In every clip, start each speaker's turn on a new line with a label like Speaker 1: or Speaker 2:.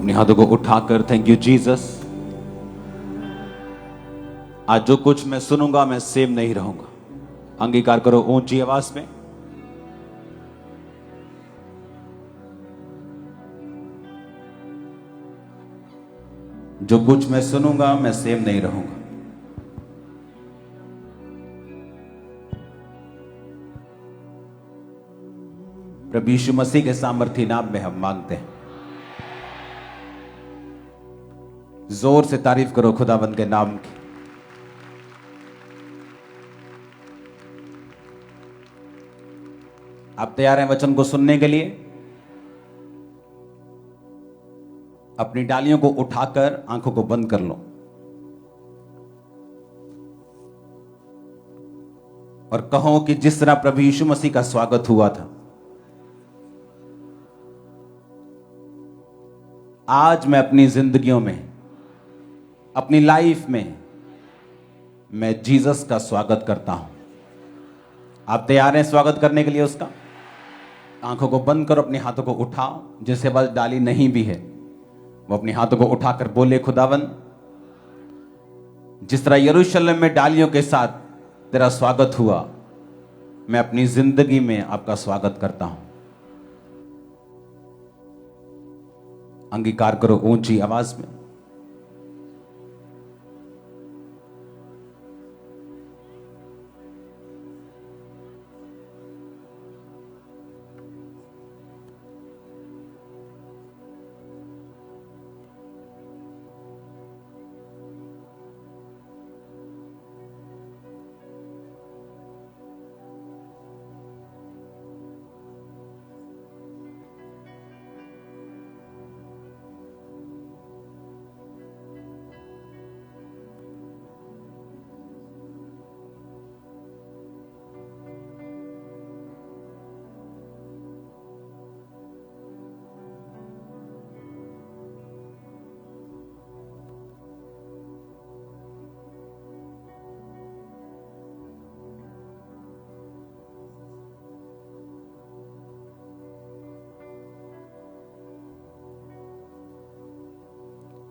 Speaker 1: अपने हाथों को उठाकर थैंक यू जीसस। आज जो कुछ मैं सुनूंगा मैं सेम नहीं रहूंगा। अंगीकार करो ऊंची आवाज में। जो कुछ मैं सुनूंगा मैं सेम नहीं रहूंगा। प्रभु यीशु मसीह के सामर्थी नाम में हम मांगते हैं। जोर से तारीफ करो खुदावंद के नाम की। आप तैयार हैं वचन को सुनने के लिए? अपनी डालियों को उठाकर आंखों को बंद कर लो और कहो कि जिस तरह प्रभु यीशु मसीह का स्वागत हुआ था, आज मैं अपनी जिंदगियों में, अपनी लाइफ में मैं जीसस का स्वागत करता हूं। आप तैयार हैं स्वागत करने के लिए उसका? आंखों को बंद करो, अपने हाथों को उठाओ। जिसके पास डाली नहीं भी है वो अपने हाथों को उठाकर बोले, खुदावन जिस तरह यरूशलेम में डालियों के साथ तेरा स्वागत हुआ, मैं अपनी जिंदगी में आपका स्वागत करता हूं। अंगीकार करो ऊंची आवाज में।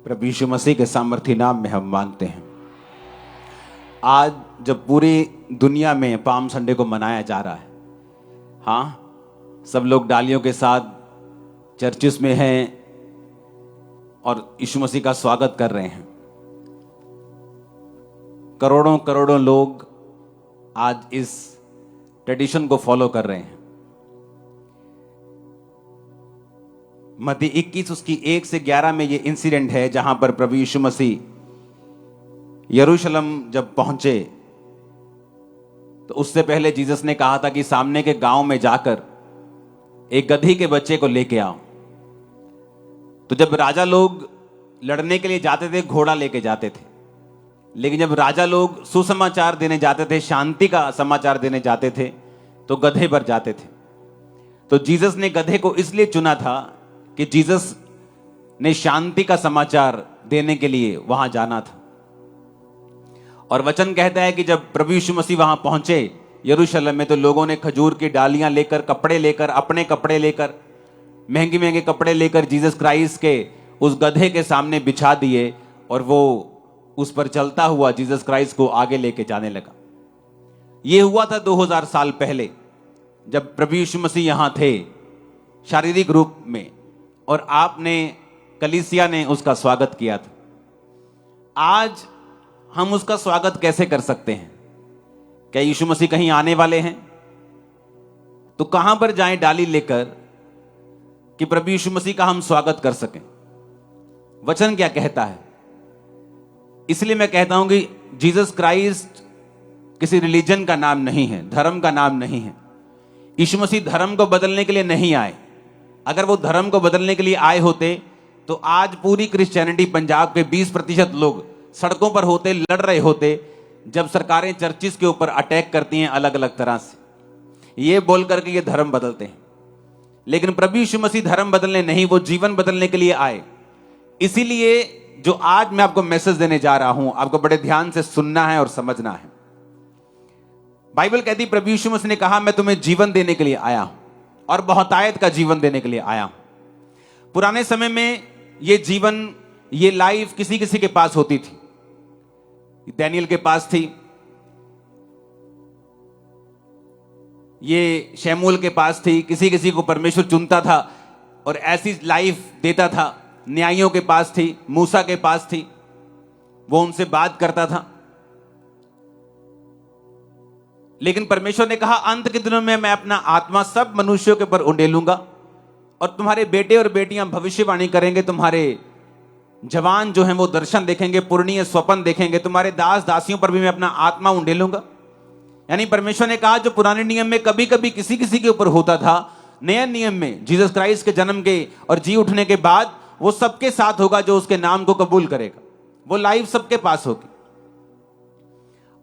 Speaker 1: प्रभु यीशु मसीह के सामर्थी नाम में हम मांगते हैं। आज जब पूरी दुनिया में पाम संडे को मनाया जा रहा है, हाँ, सब लोग डालियों के साथ चर्चिस में हैं और यीशु मसीह का स्वागत कर रहे हैं। करोड़ों करोड़ों लोग आज इस ट्रेडिशन को फॉलो कर रहे हैं। मत्ती 21 उसकी 1 से 11 में ये इंसिडेंट है जहां पर प्रभु यीशु मसीह यरूशलेम जब पहुंचे तो उससे पहले जीसस ने कहा था कि सामने के गांव में जाकर एक गधी के बच्चे को लेके आओ। तो जब राजा लोग लड़ने के लिए जाते थे घोड़ा लेके जाते थे, लेकिन जब राजा लोग सुसमाचार देने जाते थे, शांति का समाचार देने जाते थे, तो गधे पर जाते थे। तो जीसस ने गधे को इसलिए चुना था कि जीसस ने शांति का समाचार देने के लिए वहां जाना था। और वचन कहता है कि जब प्रभु यीशु मसीह वहां पहुंचे यरूशलेम में, तो लोगों ने खजूर की डालियां लेकर, कपड़े लेकर, अपने कपड़े लेकर, महंगे महंगे कपड़े लेकर जीसस क्राइस्ट के उस गधे के सामने बिछा दिए और वो उस पर चलता हुआ जीसस क्राइस्ट को आगे लेके जाने लगा। यह हुआ था 2000 साल पहले जब प्रभु यीशु मसीह यहां थे शारीरिक रूप में, और आपने, कलीसिया ने उसका स्वागत किया था। आज हम उसका स्वागत कैसे कर सकते हैं? क्या यीशु मसीह कहीं आने वाले हैं? तो कहां पर जाएं डाली लेकर कि प्रभु यीशु मसीह का हम स्वागत कर सकें? वचन क्या कहता है? इसलिए मैं कहता हूं कि जीसस क्राइस्ट किसी रिलीजन का नाम नहीं है, धर्म का नाम नहीं है। यीशु मसीह धर्म को बदलने के लिए नहीं आए। अगर वो धर्म को बदलने के लिए आए होते तो आज पूरी क्रिश्चियनिटी, पंजाब के 20% लोग सड़कों पर होते, लड़ रहे होते, जब सरकारें चर्चिस के ऊपर अटैक करती हैं अलग अलग तरह से, ये बोल करके ये धर्म बदलते हैं। लेकिन प्रभु यीशु मसीह धर्म बदलने नहीं, वो जीवन बदलने के लिए आए। इसीलिए जो आज मैं आपको मैसेज देने जा रहा हूं, आपको बड़े ध्यान से सुनना है और समझना है। बाइबल कहती, प्रभु यीशु मसीह ने कहा, मैं तुम्हें जीवन देने के लिए आया हूं और बहुतायत का जीवन देने के लिए आया हूं। पुराने समय में ये जीवन, ये लाइफ किसी किसी के पास होती थी। दानियल के पास थी, ये शमूएल के पास थी। किसी किसी को परमेश्वर चुनता था और ऐसी लाइफ देता था। न्यायियों के पास थी, मूसा के पास थी, वो उनसे बात करता था। लेकिन परमेश्वर ने कहा अंत के दिनों में मैं अपना आत्मा सब मनुष्यों के ऊपर उंडेलूंगा और तुम्हारे बेटे और बेटियां भविष्यवाणी करेंगे, तुम्हारे जवान जो हैं वो दर्शन देखेंगे, पूर्णीय स्वप्न देखेंगे, तुम्हारे दास दासियों पर भी मैं अपना आत्मा उंडेलूंगा। यानी परमेश्वर ने कहा जो पुराने नियम में कभी कभी किसी किसी के ऊपर होता था, नए नियम में जीसस क्राइस्ट के जन्म के और जी उठने के बाद वो सबके साथ होगा जो उसके नाम को कबूल करेगा। वो लाइफ सबके पास होगी।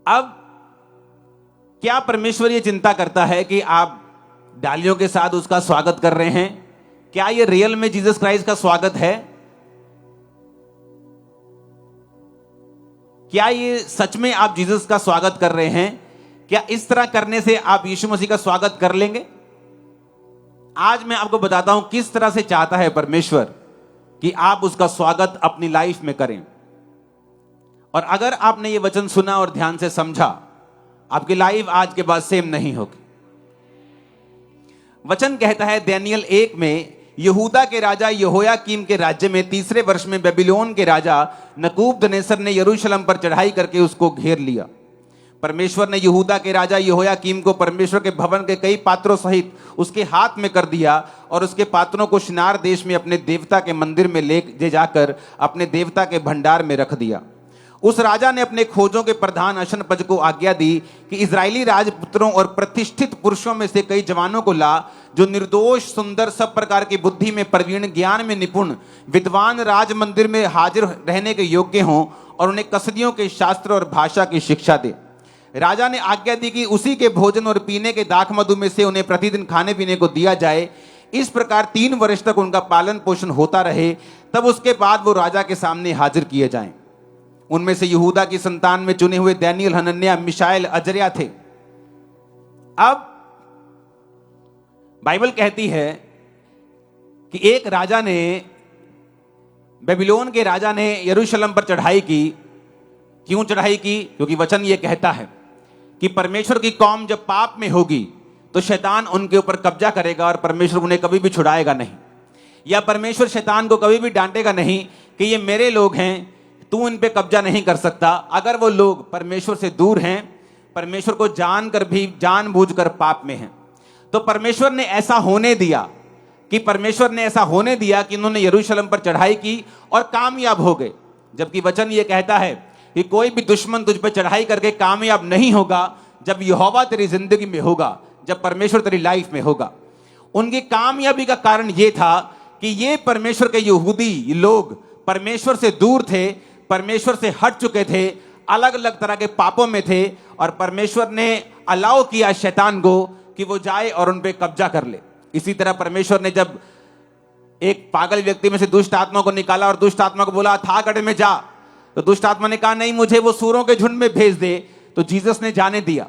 Speaker 1: अब क्या परमेश्वर ये चिंता करता है कि आप डालियों के साथ उसका स्वागत कर रहे हैं? क्या ये रियल में जीसस क्राइस्ट का स्वागत है? क्या ये सच में आप जीसस का स्वागत कर रहे हैं? क्या इस तरह करने से आप यीशु मसीह का स्वागत कर लेंगे? आज मैं आपको बताता हूं किस तरह से चाहता है परमेश्वर कि आप उसका स्वागत अपनी लाइफ में करें। और अगर आपने ये वचन सुना और ध्यान से समझा, आपकी लाइफ आज के बाद सेम नहीं होगी। वचन कहता है दानियल 1 में, यहूदा के राजा यहोयाकीम के राज्य में 3रे वर्ष में बेबीलोन के राजा नबूकदनेस्सर ने यरूशलेम पर चढ़ाई करके उसको घेर लिया। परमेश्वर ने यहूदा के राजा यहोयाकीम को परमेश्वर के भवन के कई पात्रों सहित उसके हाथ में कर दिया और उसके पात्रों को शिनार देश में अपने देवता के मंदिर में ले जाकर अपने देवता के भंडार में रख दिया। उस राजा ने अपने खोजों के प्रधान अशनपज को आज्ञा दी कि इजरायली राजपुत्रों और प्रतिष्ठित पुरुषों में से कई जवानों को ला, जो निर्दोष, सुंदर, सब प्रकार की बुद्धि में प्रवीण, ज्ञान में निपुण, विद्वान, राज मंदिर में हाजिर रहने के योग्य हों और उन्हें कसदियों के शास्त्र और भाषा की शिक्षा दे। राजा ने आज्ञा दी कि उसी के भोजन और पीने के दाख मधु में से उन्हें प्रतिदिन खाने पीने को दिया जाए। इस प्रकार 3 वर्ष तक उनका पालन पोषण होता रहे, तब उसके बाद वो राजा के सामने हाजिर किए जाएं। उनमें से यहूदा की संतान में चुने हुए दानियल, हनन्याह, मिशाएल, अजर्या थे। अब बाइबल कहती है कि एक राजा ने, बेबीलोन के राजा ने यरूशलेम पर चढ़ाई की। क्यों चढ़ाई की? क्योंकि वचन ये कहता है कि परमेश्वर की कौम जब पाप में होगी तो शैतान उनके ऊपर कब्जा करेगा और परमेश्वर उन्हें कभी भी छुड़ाएगा नहीं। या परमेश्वर शैतान को कभी भी डांटेगा नहीं कि ये मेरे लोग हैं, तू इन पे कब्जा नहीं कर सकता। अगर वो लोग परमेश्वर से दूर हैं, परमेश्वर को जानकर भी जानबूझकर पाप में हैं, तो परमेश्वर ने ऐसा होने दिया कि इन्होंने यरूशलेम पर चढ़ाई की और कामयाब हो गए। जबकि वचन ये कहता है कि कोई भी दुश्मन तुझ पर चढ़ाई करके कामयाब नहीं होगा जब यहोवा तेरी जिंदगी में होगा, जब परमेश्वर तेरी लाइफ में होगा। उनकी कामयाबी का कारण यह था कि ये परमेश्वर के यहूदी लोग परमेश्वर से दूर थे, परमेश्वर से हट चुके थे, अलग अलग तरह के पापों में थे और परमेश्वर ने अलाउ किया शैतान को कि वो जाए और उन पे कब्जा कर ले। इसी तरह परमेश्वर ने जब एक पागल व्यक्ति में से दुष्ट आत्मा को निकाला और दुष्ट आत्मा को बोला था गड्ढे में जा, तो दुष्ट आत्मा ने कहा नहीं, मुझे वो सूरों के झुंड में भेज दे। तो जीसस ने जाने दिया,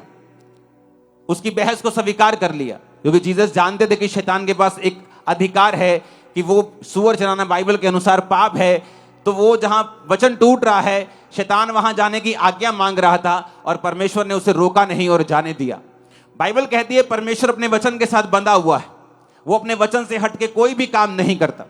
Speaker 1: उसकी बहस को स्वीकार कर लिया, क्योंकि जीसस जानते थे कि शैतान के पास एक अधिकार है कि वो सूअर चराना बाइबल के अनुसार पाप है। तो वो जहां वचन टूट रहा है, शैतान वहां जाने की आज्ञा मांग रहा था और परमेश्वर ने उसे रोका नहीं और जाने दिया। बाइबल कहती है परमेश्वर अपने वचन के साथ बंधा हुआ है, वो अपने वचन से हटके कोई भी काम नहीं करता।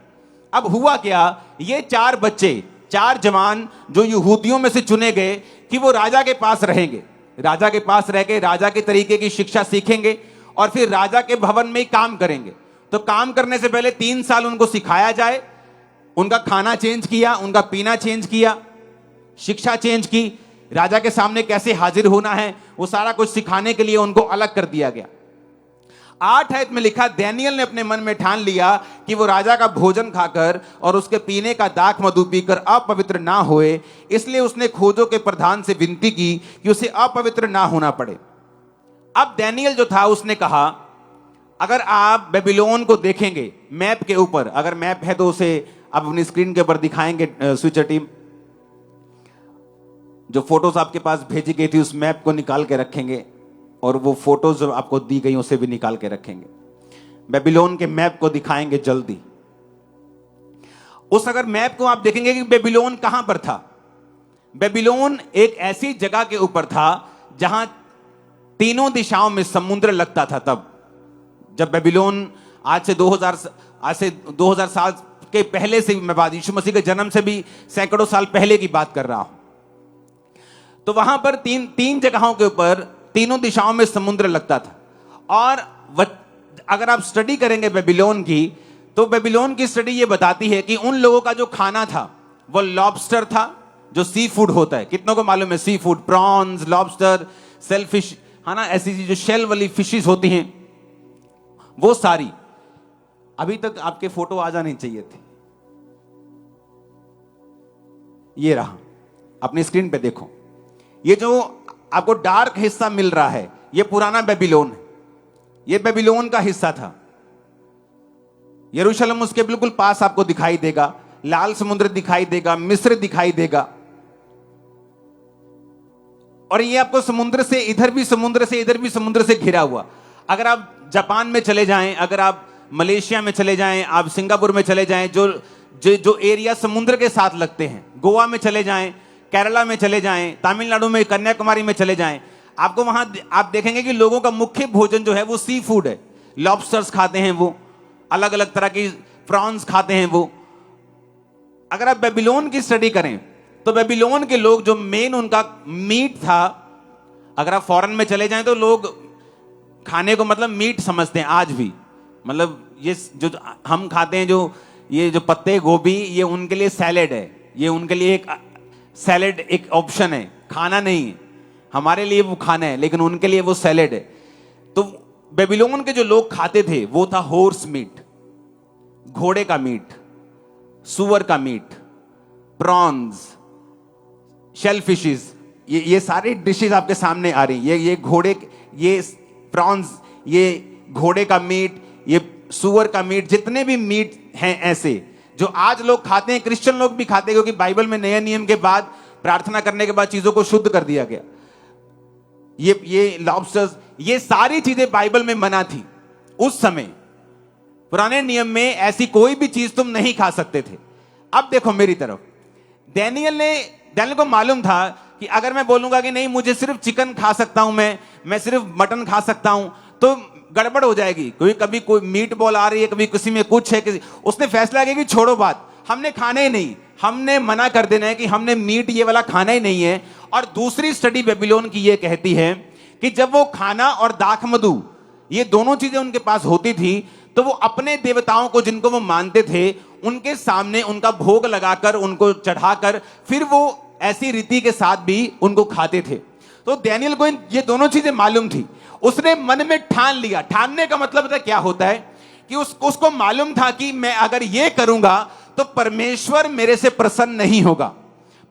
Speaker 1: अब हुआ क्या, ये 4 बच्चे, 4 जवान जो यहूदियों में से चुने गए कि वो राजा के पास रहेंगे, राजा के पास रह के राजा के तरीके की शिक्षा सीखेंगे और फिर राजा के भवन में ही काम करेंगे। तो काम करने से पहले 3 साल उनको सिखाया जाए, उनका खाना चेंज किया, उनका पीना चेंज किया, शिक्षा चेंज की, राजा के सामने कैसे हाजिर होना है वो सारा कुछ सिखाने के लिए उनको अलग कर दिया गया। 8 आयत में लिखा, दानियल ने अपने मन में ठान लिया कि वो राजा का भोजन खाकर और उसके पीने का दाख मधु पीकर अपवित्र ना होए, इसलिए उसने खोजों के प्रधान से विनती की कि उसे अपवित्र ना होना पड़े। अब दानियल जो था उसने कहा, अगर आप बेबीलोन को देखेंगे मैप के ऊपर, अगर मैप है तो उसे आप अपनी स्क्रीन के ऊपर दिखाएंगे स्विचर टीम, जो फोटोज आपके पास भेजी गई थी उस मैप को निकाल के रखेंगे और वो फोटोज जो आपको दी गई उसे भी निकाल के रखेंगे। बेबीलोन के मैप को दिखाएंगे जल्दी। उस अगर मैप को आप देखेंगे कि बेबीलोन कहां पर था। बेबीलोन एक ऐसी जगह के ऊपर था जहां तीनों दिशाओं में समुद्र लगता था। तब जब बेबीलोन आज से 2000 साल के पहले से, मैं बात यीशु मसीह के जन्म से भी सैकड़ों साल पहले की बात कर रहा हूं, तो वहां पर तीन जगहों के ऊपर तीनों दिशाओं में समुद्र लगता था। और अगर आप स्टडी करेंगे बेबीलोन की, तो बेबीलोन की स्टडी ये बताती है कि उन लोगों का जो खाना था वो लॉबस्टर था, जो सी फूड होता है। कितनों को मालूम है sea food? Prawns, lobster, shellfish, है ना, ऐसी जो शेल वाली फिशेस होती हैं, वो सारी। अभी तक आपके फोटो आ जाने चाहिए थे। ये रहा, अपनी स्क्रीन पे देखो। ये जो आपको डार्क हिस्सा मिल रहा है, ये पुराना बेबीलोन है। ये बेबीलोन का हिस्सा था। यरूशलेम उसके बिल्कुल पास आपको दिखाई देगा, लाल समुद्र दिखाई देगा, मिस्र दिखाई देगा। और ये आपको समुद्र से इधर भी समुद्र से इधर भी समुद्र से घिरा हुआ। अगर आप जापान में चले जाएं, अगर आप मलेशिया में चले जाएं, आप सिंगापुर में चले जाएं, जो एरिया समुद्र के साथ लगते हैं, गोवा में चले जाएं, केरला में चले जाएं, तमिलनाडु में, कन्याकुमारी में चले जाएं, आपको वहां आप देखेंगे कि लोगों का मुख्य भोजन जो है वो सी फूड है। लॉबस्टर्स खाते हैं, वो अलग अलग तरह की प्रॉन्स खाते हैं वो। अगर आप बेबीलोन की स्टडी करें तो बेबीलोन के लोग जो मेन उनका मीट था, अगर आप फॉरेन में चले जाएं तो लोग खाने को मतलब मीट समझते हैं आज भी। मतलब ये जो हम खाते हैं, ये जो पत्ते गोभी, ये उनके लिए सैलेड है। ये उनके लिए एक सैलेड, एक ऑप्शन है, खाना नहीं है। हमारे लिए वो खाना है, लेकिन उनके लिए वो सैलेड है। तो बेबीलोन के जो लोग खाते थे वो था हॉर्स मीट, घोड़े का मीट, सुअर का मीट, प्रॉन्स, शेल फिशेस। ये सारी डिशेस आपके सामने आ रही। ये घोड़े, ये प्रॉन्स, ये घोड़े का मीट, ये सुअर का मीट, जितने भी मीट हैं ऐसे जो आज लोग खाते हैं, क्रिश्चियन लोग भी खाते हैं, क्योंकि बाइबल में नए नियम के बाद, प्रार्थना करने के बाद चीजों को शुद्ध कर दिया गया। ये लॉबस्टर्स, ये सारी चीजें बाइबल में मना थी उस समय। पुराने नियम में ऐसी कोई भी चीज तुम नहीं खा सकते थे। अब देखो मेरी तरफ, डैनियल को मालूम था कि अगर मैं बोलूंगा कि नहीं मुझे सिर्फ चिकन खा सकता हूं, मैं सिर्फ मटन खा सकता हूं, तो गड़बड़ हो जाएगी। कभी कोई मीट बॉल आ रही है, कभी किसी में कुछ है, उसने फैसला किया कि छोड़ो बात, हमने खाना ही नहीं, हमने मना कर देना है कि हमने मीट ये वाला खाना ही नहीं है। और दूसरी स्टडी बेबीलोन की ये कहती है कि जब वो खाना और दाख मधु, ये दोनों चीजें उनके पास होती थी, तो वो अपने देवताओं को, जिनको वो मानते थे, उनके सामने उनका भोग लगाकर, उनको चढ़ाकर, फिर वो ऐसी रीति के साथ भी उनको खाते थे। तो डैनियल को ये दोनों चीजें मालूम थी। उसने मन में ठान लिया। ठानने का मतलब क्या होता है कि उसको मालूम था कि मैं अगर ये करूंगा तो परमेश्वर मेरे से प्रसन्न नहीं होगा,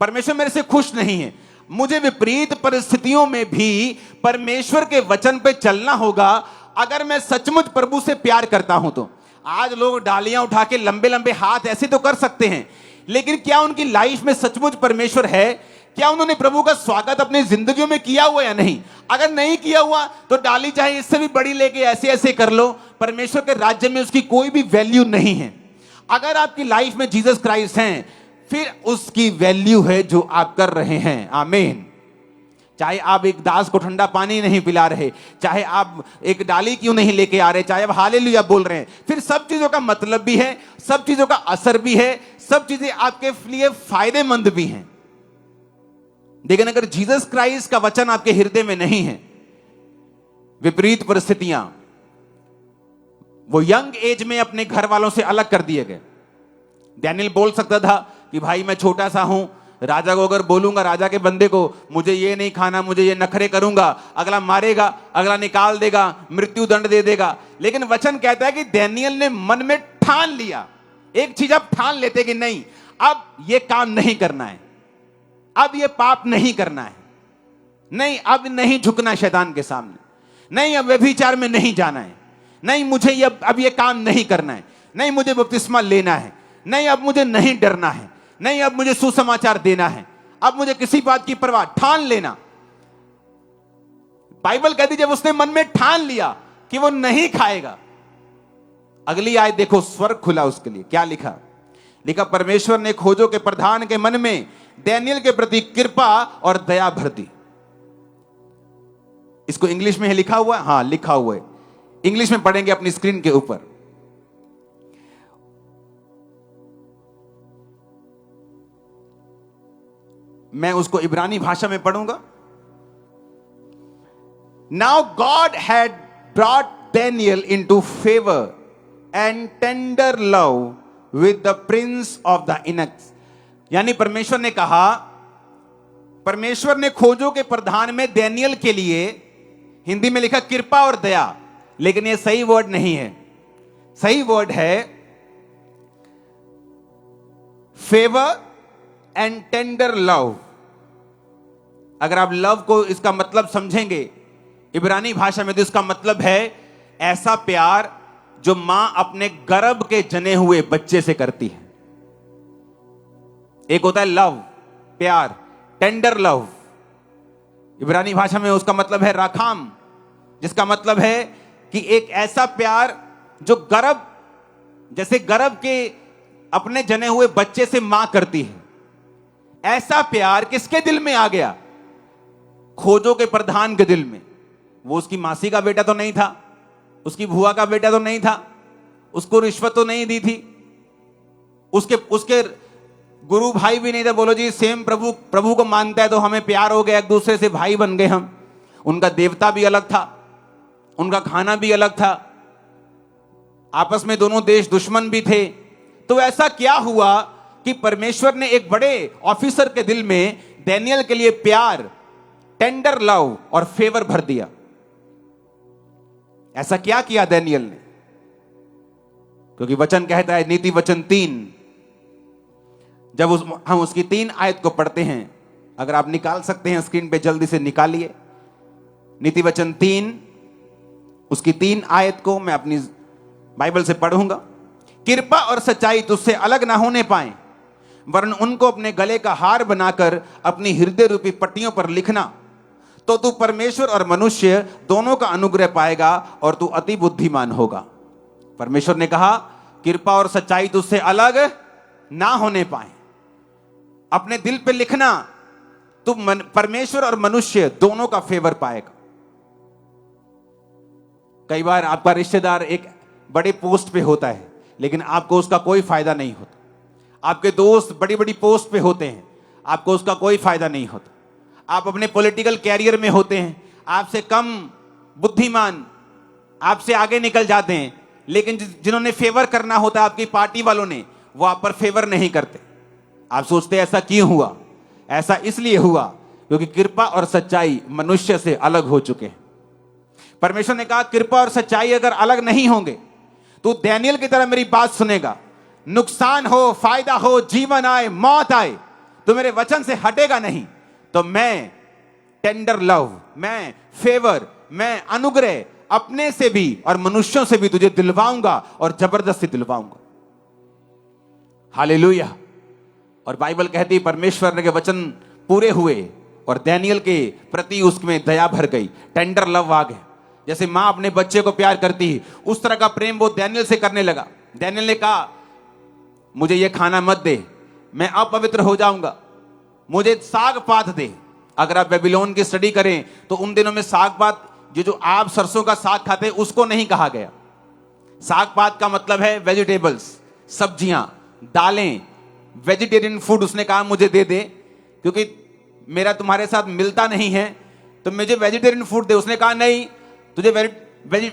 Speaker 1: परमेश्वर मेरे से खुश नहीं है। मुझे विपरीत परिस्थितियों में भी परमेश्वर के वचन पे चलना होगा, अगर मैं सचमुच प्रभु से प्यार करता हूं तो। आज लोग डालियां उठा के लंबे लंबे हाथ ऐसे तो कर सकते हैं, लेकिन क्या उनकी लाइफ में सचमुच परमेश्वर है? क्या उन्होंने प्रभु का स्वागत अपनी जिंदगियों में किया हुआ या नहीं? अगर नहीं किया हुआ तो डाली चाहे इससे भी बड़ी लेके ऐसे ऐसे कर लो, परमेश्वर के राज्य में उसकी कोई भी वैल्यू नहीं है। अगर आपकी लाइफ में जीसस क्राइस्ट हैं, फिर उसकी वैल्यू है जो आप कर रहे हैं। आमीन। चाहे आप एक दास को ठंडा पानी नहीं पिला रहे, चाहे आप एक डाली क्यों नहीं लेके आ रहे, चाहे आप हालेलुया बोल रहे हैं, फिर सब चीजों का मतलब भी है, सब चीजों का असर भी है, सब चीजें आपके लिए फायदेमंद भी हैं। लेकिन अगर जीसस क्राइस्ट का वचन आपके हृदय में नहीं है, विपरीत परिस्थितियां, वो यंग एज में अपने घर वालों से अलग कर दिए गए। डैनियल बोल सकता था कि भाई मैं छोटा सा हूं, राजा को अगर बोलूंगा, राजा के बंदे को, मुझे ये नहीं खाना, मुझे ये नखरे करूंगा, अगला मारेगा, अगला निकाल देगा, मृत्यु दंड दे देगा। लेकिन वचन कहता है कि डैनियल ने मन में ठान लिया। एक चीज आप ठान लेते कि नहीं, अब ये काम नहीं करना है, अब ये पाप नहीं करना है, नहीं अब नहीं झुकना शैतान के सामने, नहीं अब व्यभिचार में नहीं जाना है, नहीं मुझे अब ये काम नहीं करना है, नहीं मुझे बपतिस्मा लेना है, नहीं अब मुझे नहीं डरना है, नहीं अब मुझे सुसमाचार देना है, अब मुझे किसी बात की परवाह। ठान लेना। बाइबल कहती जब उसने मन में ठान लिया कि वो नहीं खाएगा, अगली आयत देखो, स्वर्ग खुला उसके लिए। क्या लिखा? लिखा परमेश्वर ने खोजों के प्रधान के मन में डैनियल के प्रति कृपा और दया भर दी। इसको इंग्लिश में है लिखा हुआ है, हां लिखा हुआ है, इंग्लिश में पढ़ेंगे अपनी स्क्रीन के ऊपर। मैं उसको इब्रानी भाषा में पढ़ूंगा। Now God had brought Daniel into favour and tender love with the prince of the eunuchs. यानी परमेश्वर ने कहा, परमेश्वर ने खोजों के प्रधान में डैनियल के लिए, हिंदी में लिखा कृपा और दया, लेकिन यह सही वर्ड नहीं है। सही वर्ड है फेवर एंड टेंडर लव। अगर आप लव को इसका मतलब समझेंगे इब्रानी भाषा में, तो इसका मतलब है ऐसा प्यार जो मां अपने गर्भ के जने हुए बच्चे से करती है। एक होता है लव, प्यार, टेंडर लव, इब्रानी भाषा में उसका मतलब है राखाम, जिसका मतलब है कि एक ऐसा प्यार जो गर्भ, जैसे गर्भ के अपने जने हुए बच्चे से मां करती है। ऐसा प्यार किसके दिल में आ गया? खोजों के प्रधान के दिल में। वो उसकी मासी का बेटा तो नहीं था, उसकी भुआ का बेटा तो नहीं था, उसको रिश्वत तो नहीं दी थी, उसके गुरु भाई भी नहीं थे। बोलो जी सेम प्रभु को मानता है तो हमें प्यार हो गया, एक दूसरे से भाई बन गए हम। उनका देवता भी अलग था, उनका खाना भी अलग था, आपस में दोनों देश दुश्मन भी थे। तो ऐसा क्या हुआ कि परमेश्वर ने एक बड़े ऑफिसर के दिल में डैनियल के लिए प्यार, टेंडर लव और फेवर भर दिया। ऐसा क्या किया डैनियल ने? क्योंकि वचन कहता है, नीति वचन 3, जब हम उसकी 3 आयत को पढ़ते हैं, अगर आप निकाल सकते हैं स्क्रीन पे जल्दी से निकालिए। नीति वचन 3, उसकी 3 आयत को मैं अपनी बाइबल से पढ़ूंगा। कृपा और सच्चाई तुझसे अलग ना होने पाए, वरन उनको अपने गले का हार बनाकर अपनी हृदय रूपी पट्टियों पर लिखना, तो तू परमेश्वर और मनुष्य दोनों का अनुग्रह पाएगा और तू अति बुद्धिमान होगा। परमेश्वर ने कहा कृपा और सच्चाई तुझसे अलग ना होने पाए, अपने दिल पे लिखना, तू परमेश्वर और मनुष्य दोनों का फेवर पाएगा। कई बार आपका रिश्तेदार एक बड़े पोस्ट पे होता है, लेकिन आपको उसका कोई फायदा नहीं होता। आपके दोस्त बड़ी बड़ी पोस्ट पे होते हैं, आपको उसका कोई फायदा नहीं होता। आप अपने पॉलिटिकल कैरियर में होते हैं, आपसे कम बुद्धिमान आपसे आगे निकल जाते हैं, लेकिन जिन्होंने फेवर करना होता है आपकी पार्टी वालों ने, वो आप पर फेवर नहीं करते। आप सोचते हैं ऐसा क्यों हुआ? ऐसा इसलिए हुआ क्योंकि कृपा और सच्चाई मनुष्य से अलग हो चुके हैं। परमेश्वर ने कहा कृपा और सच्चाई अगर अलग नहीं होंगे तो डैनियल की तरह मेरी बात सुनेगा, नुकसान हो, फायदा हो, जीवन आए, मौत आए, तो मेरे वचन से हटेगा नहीं। तो मैं टेंडर लव, मैं फेवर, मैं अनुग्रह अपने से भी और मनुष्यों से भी तुझे दिलवाऊंगा और जबरदस्ती दिलवाऊंगा। हालेलुया। और बाइबल कहती है परमेश्वर के वचन पूरे हुए और डैनियल के प्रति उसमें दया भर गई, टेंडर लव आ गया। जैसे मां अपने बच्चे को प्यार करती है, उस तरह का प्रेम वो डैनियल से करने लगा। डैनियल ने कहा मुझे ये खाना मत दे, मैं अपवित्र हो जाऊंगा, मुझे साग पात दे। अगर आप बेबीलोन की स्टडी करें तो उन दिनों में साग पात, जो आप सरसों का साग खाते हैं, उसको नहीं कहा गया। साग पात का मतलब है वेजिटेबल्स, सब्जियां, दालें, वेजिटेरियन फूड। उसने कहा मुझे दे दे, क्योंकि मेरा तुम्हारे साथ मिलता नहीं है, तो मुझे वेजिटेरियन फूड दे। उसने कहा नहीं, तुझे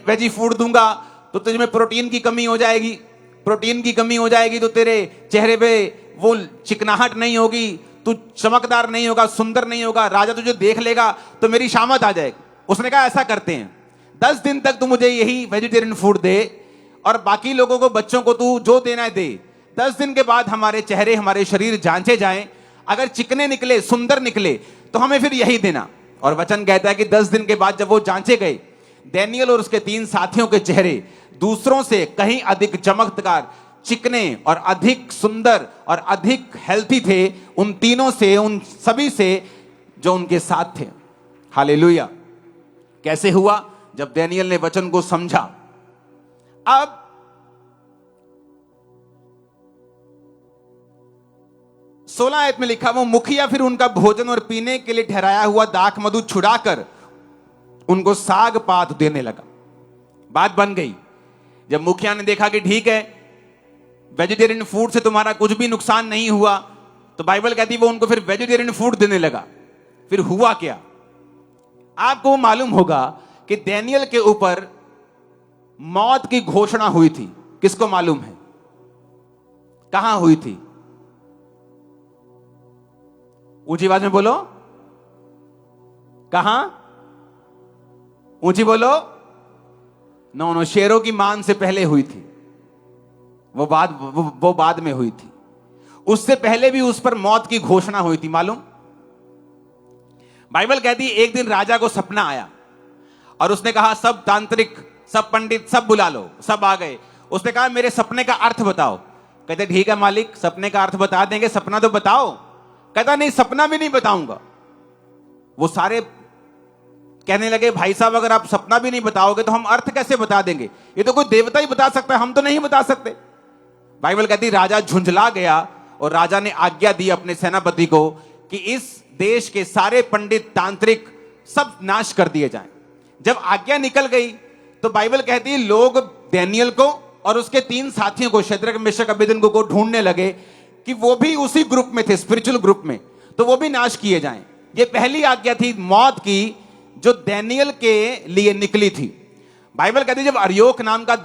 Speaker 1: वेजी फूड दूंगा तो तुझे में प्रोटीन की कमी हो जाएगी, प्रोटीन की कमी हो जाएगी तो तेरे चेहरे पे वो चिकनाहट नहीं होगी, तू चमकदार नहीं होगा, सुंदर नहीं होगा, राजा तुझे देख लेगा तो मेरी शामत आ जाएगी। उसने कहा ऐसा करते हैं, 10 दिन तक तू मुझे यही वेजिटेरियन फूड दे और बाकी लोगों को, बच्चों को तू जो देना है दे। 10 दिन के बाद हमारे चेहरे, हमारे शरीर जांचे जाएं, अगर चिकने निकले, सुंदर निकले तो हमें फिर यही देना। और वचन कहता है कि 10 दिन के बाद जब वो जांचे गए, डैनियल और उसके 3 साथियों के चेहरे दूसरों से कहीं अधिक चमकदार, चिकने और अधिक सुंदर और अधिक हेल्थी थे उन तीनों से, उन सभी से जो उनके साथ थे। हालेलुया। कैसे हुआ? जब डैनियल ने वचन को समझा। अब 16 आयत में लिखा, वो मुखिया फिर उनका भोजन और पीने के लिए ठहराया हुआ दाख मधु छुड़ाकर उनको साग पात देने लगा। बात बन गई। जब मुखिया ने देखा कि ठीक है, वेजिटेरियन फूड से तुम्हारा कुछ भी नुकसान नहीं हुआ, तो बाइबल कहती है वो उनको फिर वेजिटेरियन फूड देने लगा। फिर हुआ क्या? आपको मालूम होगा कि दानियेल के ऊपर मौत की घोषणा हुई थी। किसको मालूम है? कहां हुई थी? ऊंची आवाज में बोलो, कहां? ऊंची बोलो। नो, शेरों की मान से पहले हुई थी। वो बाद में हुई थी। उससे पहले भी उस पर मौत की घोषणा हुई थी। मालूम? बाइबल कहती है एक दिन राजा को सपना आया और उसने कहा सब तांत्रिक, सब पंडित, सब बुला लो। सब आ गए। उसने कहा मेरे सपने का अर्थ बताओ। कहते ठीक है मालिक, सपने का अर्थ बता देंगे, सपना तो बताओ। कहता नहीं, सपना भी नहीं बताऊंगा। वो सारे कहने लगे भाई साहब अगर आप सपना भी नहीं बताओगे तो हम अर्थ कैसे बता देंगे? ये तो कोई देवता ही बता सकता है, हम तो नहीं बता सकते। बाइबल कहती राजा झुंझला गया और राजा ने आज्ञा दी अपने सेनापति को कि इस देश के सारे पंडित, तांत्रिक सब नाश कर दिए जाएं। जब आज्ञा निकल गई तो बाइबल कहती है लोग दानियेल को और उसके 3 साथियों को, शद्रक, मेशक, अबेदनगो को ढूंढने लगे कि वो भी उसी ग्रुप में थे, स्पिरिचुअल ग्रुप में, तो वो भी नाश किए जाएं। ये पहली आज्ञा थी मौत की जो दानियेल के लिए निकली थी। बाइबल कहती है जब अर्योक नाम का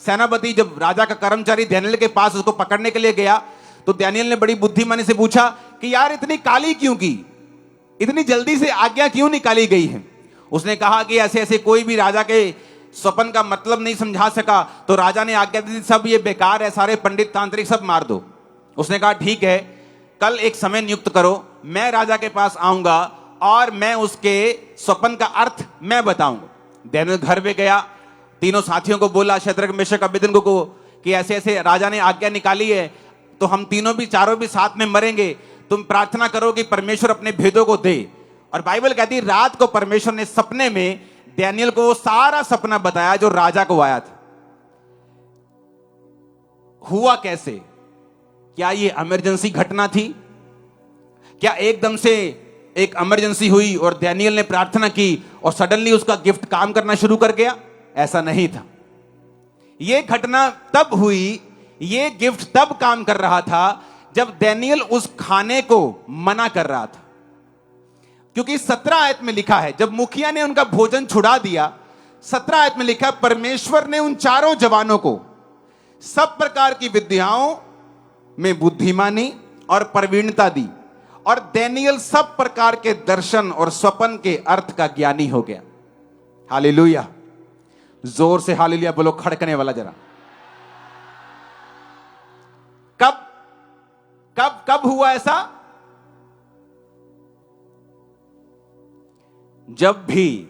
Speaker 1: सेनापति, जब राजा का कर्मचारी दानियेल के पास उसको पकड़ने के लिए गया तो दानियेल ने बड़ी बुद्धिमानी से पूछा कि यार इतनी काली क्यों की, इतनी जल्दी से आज्ञा क्यों निकाली गई है? उसने कहा कि ऐसे ऐसे कोई भी राजा के स्वप्न का मतलब नहीं समझा सका, तो राजा ने आज्ञा दी सब ये बेकार है, सारे पंडित तांत्रिक सब मार दो। उसने कहा ठीक है, कल एक समय नियुक्त करो, मैं राजा के पास आऊंगा और मैं उसके स्वप्न का अर्थ मैं बताऊंगा। दानियेल घर में गया, तीनों साथियों को बोला, शद्रक, मेशक, अबेदनगो को, कि ऐसे ऐसे राजा ने आज्ञा निकाली है, तो हम तीनों भी, चारों भी साथ में मरेंगे। तुम प्रार्थना करो कि परमेश्वर अपने भेदों को दे। और बाइबल कहती है रात को परमेश्वर ने सपने में दानियेल को वो सारा सपना बताया जो राजा को आया था। हुआ कैसे? क्या ये इमरजेंसी घटना थी? क्या एकदम से एक इमरजेंसी हुई और दानियेल ने प्रार्थना की और सडनली उसका गिफ्ट काम करना शुरू कर गया? ऐसा नहीं था। यह घटना तब हुई, यह गिफ्ट तब काम कर रहा था जब दानियेल उस खाने को मना कर रहा था। क्योंकि 17 आयत में लिखा है जब मुखिया ने उनका भोजन छुड़ा दिया, 17 आयत में लिखा परमेश्वर ने उन चारों जवानों को सब प्रकार की विद्याओं में बुद्धिमानी और प्रवीणता दी और दानियेल सब प्रकार के दर्शन और स्वप्न के अर्थ का ज्ञानी हो गया। हालेलुया। जोर से हालेलुया बोलो, खड़कने वाला जरा। कब कब कब हुआ ऐसा? जब भी,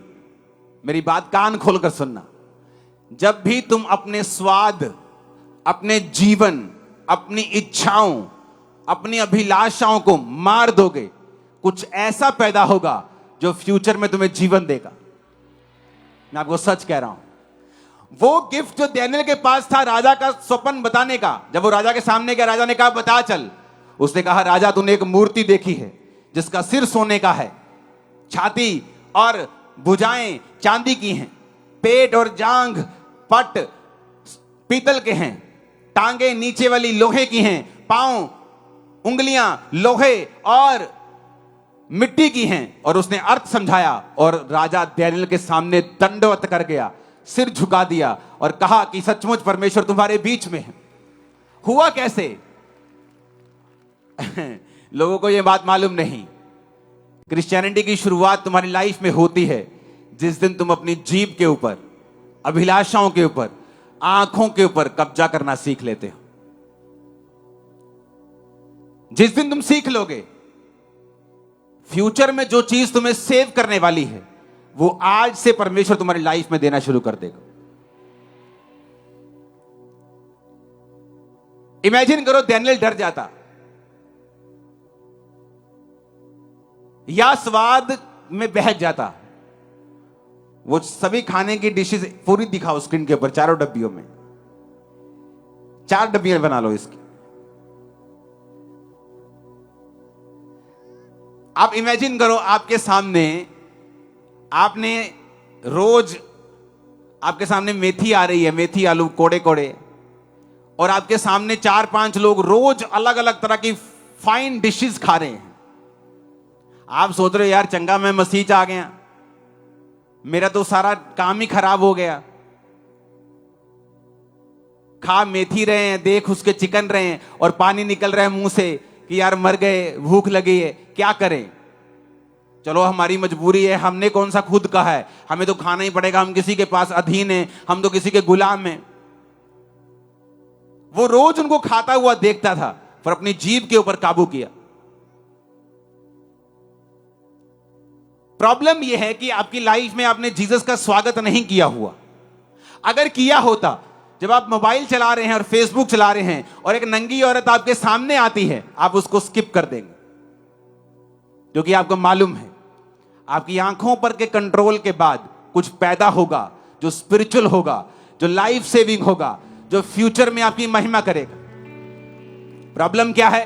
Speaker 1: मेरी बात कान खोलकर सुनना, जब भी तुम अपने स्वाद, अपने जीवन, अपनी इच्छाओं, अपनी अभिलाषाओं को मार दोगे, कुछ ऐसा पैदा होगा जो फ्यूचर में तुम्हें जीवन देगा। मैं आपको सच कह रहा हूं। वो गिफ्ट जो दानियेल के पास था राजा का स्वप्न बताने का, जब वो राजा के सामने गया, राजा ने कहा बता चल। उसने कहा राजा तूने एक मूर्ति देखी है जिसका सिर सोने का है, छाती और भुजाएं चांदी की हैं, पेट और जांघ पट पीतल के हैं, टांगे नीचे वाली लोहे की हैं, पांव उंगलियां लोहे और मिट्टी की हैं। और उसने अर्थ समझाया और राजा दानियेल के सामने दंडवत कर गया, सिर झुका दिया और कहा कि सचमुच परमेश्वर तुम्हारे बीच में है। हुआ कैसे? लोगों को यह बात मालूम नहीं। क्रिश्चियनिटी की शुरुआत तुम्हारी लाइफ में होती है जिस दिन तुम अपनी जीभ के ऊपर, अभिलाषाओं के ऊपर, आंखों के ऊपर कब्जा करना सीख लेते हो। जिस दिन तुम सीख लोगे, फ्यूचर में जो चीज तुम्हें सेव करने वाली है वो आज से परमेश्वर तुम्हारी लाइफ में देना शुरू कर देगा। इमेजिन करो दानियेल डर जाता या स्वाद में बहक जाता। वो सभी खाने की डिशेस पूरी दिखाओ स्क्रीन के ऊपर, चारों डब्बियों में, 4 डब्बियां बना लो इसकी। आप इमेजिन करो, आपके सामने, आपने रोज, आपके सामने मेथी आ रही है, मेथी आलू कोड़े कोड़े, और आपके सामने 4-5 लोग रोज अलग अलग तरह की फाइन डिशेस खा रहे हैं। आप सोच रहे हो यार चंगा मैं मसीह आ गया, मेरा तो सारा काम ही खराब हो गया। खा मेथी रहे हैं, देख उसके चिकन रहे हैं, और पानी निकल रहा है मुंह से कि यार मर गए, भूख लगी है, क्या करें। चलो हमारी मजबूरी है, हमने कौन सा खुद कहा है, हमें तो खाना ही पड़ेगा, हम किसी के पास अधीन हैं, हम तो किसी के गुलाम हैं। वो रोज उनको खाता हुआ देखता था, पर अपनी जीभ के ऊपर काबू किया। प्रॉब्लम यह है कि आपकी लाइफ में आपने जीसस का स्वागत नहीं किया हुआ। अगर किया होता, जब आप मोबाइल चला रहे हैं और फेसबुक चला रहे हैं और एक नंगी औरत आपके सामने आती है, आप उसको स्किप कर देंगे, क्योंकि आपको मालूम है आपकी आंखों पर के कंट्रोल के बाद कुछ पैदा होगा जो स्पिरिचुअल होगा, जो लाइफ सेविंग होगा, जो फ्यूचर में आपकी महिमा करेगा। प्रॉब्लम क्या है?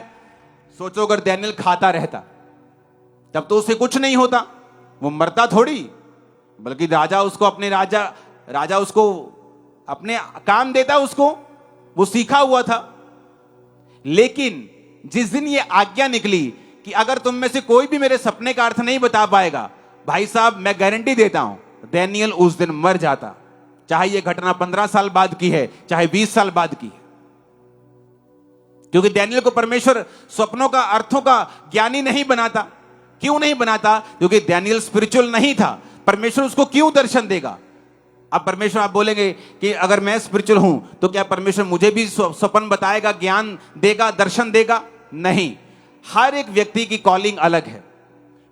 Speaker 1: सोचो अगर डैनियल खाता रहता तब तो उसे कुछ नहीं होता, वो मरता थोड़ी, बल्कि राजा उसको अपने राजा उसको अपने काम देता, उसको वो सीखा हुआ था। लेकिन जिस दिन ये आज्ञा निकली कि अगर तुम में से कोई भी मेरे सपने का अर्थ नहीं बता पाएगा, भाई साहब मैं गारंटी देता हूं डैनियल उस दिन मर जाता। चाहे यह घटना 15 साल बाद की है, चाहे 20 साल बाद की है, क्योंकि डैनियल को परमेश्वर स्वप्नों का, अर्थों का ज्ञानी नहीं बनाता। क्यों नहीं बनाता? क्योंकि डैनियल स्पिरिचुअल नहीं था। परमेश्वर उसको क्यों दर्शन देगा? अब परमेश्वर, आप बोलेंगे कि अगर मैं स्पिरिचुअल हूं तो क्या परमेश्वर मुझे भी स्वप्न बताएगा, ज्ञान देगा, दर्शन देगा? नहीं। हर एक व्यक्ति की कॉलिंग अलग है।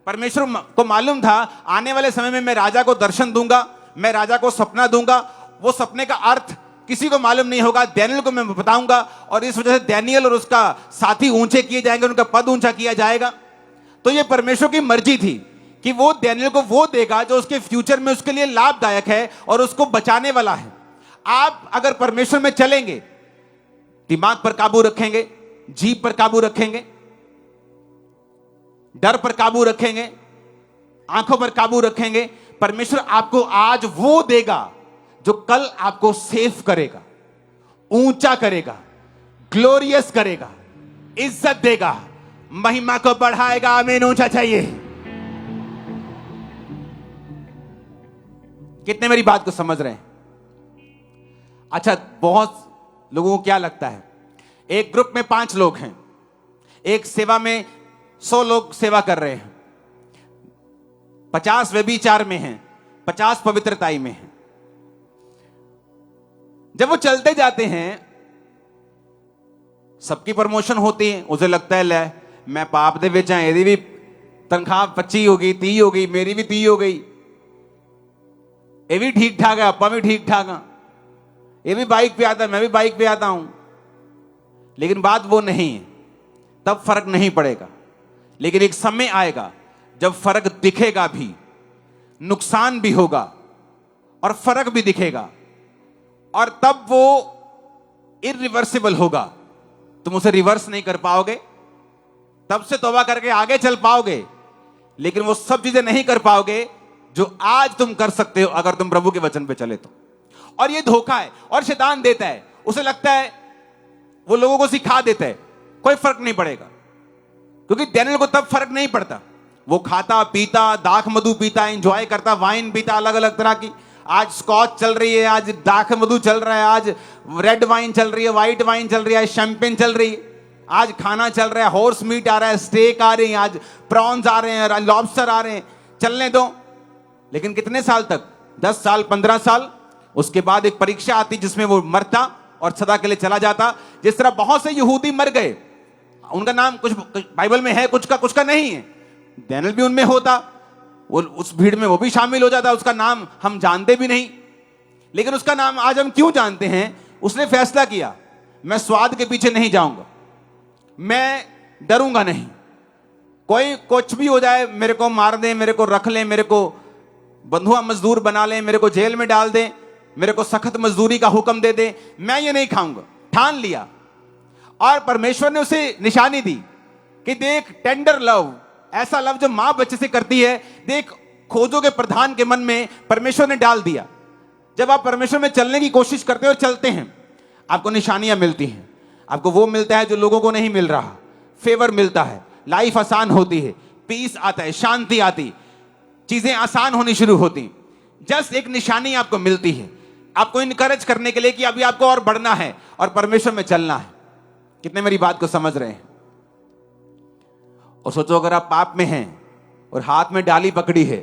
Speaker 1: परमेश्वर को मालूम था आने वाले समय में मैं राजा को दर्शन दूंगा, मैं राजा को सपना दूंगा, वो सपने का अर्थ किसी को मालूम नहीं होगा, डैनियल को मैं बताऊंगा, और इस वजह से डैनियल और उसका साथी ऊंचे किए जाएंगे, उनका पद ऊंचा किया जाएगा। तो ये परमेश्वर की मर्जी थी कि वो डैनियल को वो देगा जो उसके फ्यूचर में उसके लिए लाभदायक है और उसको बचाने वाला है। आप अगर परमेश्वर में चलेंगे, दिमाग पर काबू रखेंगे, जीभ पर काबू रखेंगे, डर पर काबू रखेंगे, आंखों पर काबू रखेंगे, परमेश्वर आपको आज वो देगा जो कल आपको सेफ करेगा, ऊंचा करेगा, ग्लोरियस करेगा, इज्जत देगा, महिमा को बढ़ाएगा। आमीन। ऊंचा चाहिए। कितने मेरी बात को समझ रहे हैं? अच्छा, बहुत लोगों को क्या लगता है, एक ग्रुप में 5 लोग हैं, एक सेवा में 100 लोग सेवा कर रहे हैं, 50 व्यभिचार में हैं, 50 पवित्रताई में हैं। जब वो चलते जाते हैं, सबकी प्रमोशन होती है, उसे लगता है ले मैं पाप दे विच हां, एदी भी तनख्वाह 25 हो गई, 30 हो गई, मेरी भी 30 हो गई, ये भी ठीक ठाक है, अपा भी ठीक ठाक है, ये भी बाइक पे आता है, मैं भी बाइक पे आता हूं। लेकिन बात वो नहीं है, तब फर्क नहीं पड़ेगा। लेकिन एक समय आएगा जब फर्क दिखेगा भी, नुकसान भी होगा और फर्क भी दिखेगा, और तब वो इरिवर्सिबल होगा। तुम उसे रिवर्स नहीं कर पाओगे, तब से तौबा करके आगे चल पाओगे, लेकिन वो सब चीजें नहीं कर पाओगे जो आज तुम कर सकते हो अगर तुम प्रभु के वचन पे चले तो। और ये धोखा है, और शैतान देता है, उसे लगता है वो लोगों को सिखा देता है, कोई फर्क नहीं पड़ेगा। क्योंकि डैनियल को तब फर्क नहीं पड़ता, वो खाता पीता, दाख मधु पीता, एंजॉय करता, वाइन पीता अलग अलग तरह की। आज स्कॉच चल रही है, आज दाख मधु चल रहा है, आज रेड वाइन चल रही है, व्हाइट वाइन चल रही है, शैंपेन चल रही है, आज खाना चल रहा है, हॉर्स मीट आ रहा है, स्टेक आ रही है, आज प्रॉन्स आ रहे हैं, लॉबस्टर आ रहे हैं, चलने दो। लेकिन कितने साल तक? 10 साल, 15 साल। उसके बाद एक परीक्षा आती जिसमें वो मरता और सदा के लिए चला जाता। जिस तरह बहुत से यहूदी मर गए, उनका नाम कुछ बाइबल में है, कुछ का नहीं है। डैनियल भी उनमें होता, वो उस भीड़ में वो भी शामिल हो जाता, उसका नाम हम जानते भी नहीं, लेकिन उसका नाम आज हम क्यों जानते हैं? उसने फैसला किया, मैं स्वाद के पीछे नहीं जाऊंगा, मैं डरूंगा नहीं, कोई कुछ भी हो जाए, मेरे को मार दे, मेरे को रख ले, मेरे को बंधुआ मजदूर बना ले, मेरे को जेल में डाल दे, मेरे को सख्त मजदूरी का हुक्म दे दे, मैं ये नहीं खाऊंगा। ठान लिया। और परमेश्वर ने उसे निशानी दी कि देख, टेंडर लव, ऐसा लव जो मां बच्चे से करती है। देख, खोजों के प्रधान के मन में परमेश्वर ने डाल दिया। जब आप परमेश्वर में चलने की कोशिश करते हो और चलते हैं, आपको निशानियां मिलती हैं। आपको वो मिलता है जो लोगों को नहीं मिल रहा, फेवर मिलता है, लाइफ आसान होती है, पीस आता है, शांति आती, चीजें आसान होनी शुरू होती। जस्ट एक निशानी आपको मिलती है, आपको इनकरेज करने के लिए कि अभी आपको और बढ़ना है और परमेश्वर में चलना है। कितने मेरी बात को समझ रहे हैं? और सोचो, अगर आप पाप में हैं और हाथ में डाली पकड़ी है,